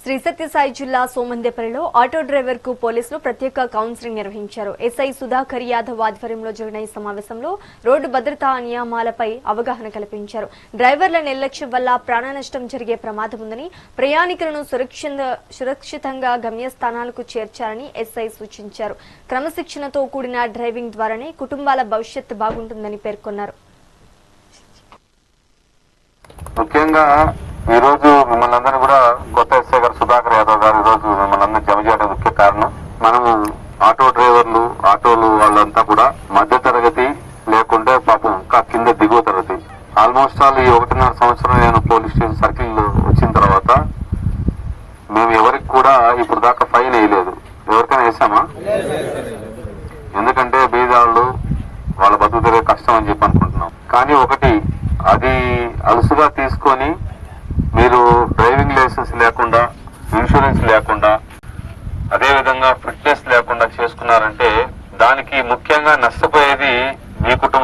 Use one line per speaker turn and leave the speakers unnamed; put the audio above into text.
శ్రీ సత్యసాయి జిల్లా సోమందేపల్లిలో auto driver కు పోలీసులు ప్రత్యేక కౌన్సిలింగ్ నిర్వహించారు. ఎస్ఐ సుధాకర్ యాదవ్ ఆధ్వర్యంలో జరిగిన ఈ సమావేశంలో రోడ్డు భద్రతా నియమాలపై అవగాహన కల్పించారు. డ్రైవర్ల నిర్లక్ష్యం వల్ల ప్రాణ నష్టం జరిగే ప్రమాదం ఉందని, ప్రయాణికులను సురక్షితంగా గమ్యస్థానాలకు చేర్చాలని ఎస్ఐ సూచించారు. క్రమశిక్షణతో కూడిన డ్రైవింగ్ ద్వారానే కుటుంబాల భవిష్యత్తు బాగుంటుందని పేర్కొన్నారు.
ముఖ్యంగా ఈ రోజు మిమ్మల్ని అందరినీ కూడా కొత్త ఎస్ఐ గారు సుధాకర్ యాదవ్ గారు ఈ రోజు మిమ్మల్ని అందరినీ జమ చేయడం ముఖ్య కారణం. మనము ఆటో డ్రైవర్లు, ఆటోలు వాళ్ళంతా కూడా మధ్య తరగతి లేకుంటే పాపం ఇంకా కింద దిగువ తరగతి. ఆల్మోస్ట్ ఆల్ ఈ 1.5 సంవత్సరం నేను పోలీస్ స్టేషన్ సర్కిల్ వచ్చిన తర్వాత మేము ఎవరికి కూడా ఇప్పుడు దాకా ఫైన్ వేయలేదు. ఎవరికైనా వేసామా? ఎందుకంటే బీదాళ్ళు వాళ్ళ బతుకుతే కష్టం అని చెప్పి అనుకుంటున్నాం. కానీ ఒకటి, అది అలుసుగా తీసుకొని మీరు డ్రైవింగ్ లైసెన్స్ లేకుండా, ఇన్సూరెన్స్ లేకుండా, అదే విధంగా ఫిట్నెస్ లేకుండా చేసుకున్నారంటే దానికి ముఖ్యంగా నష్టపోయేది మీ కుటుంబ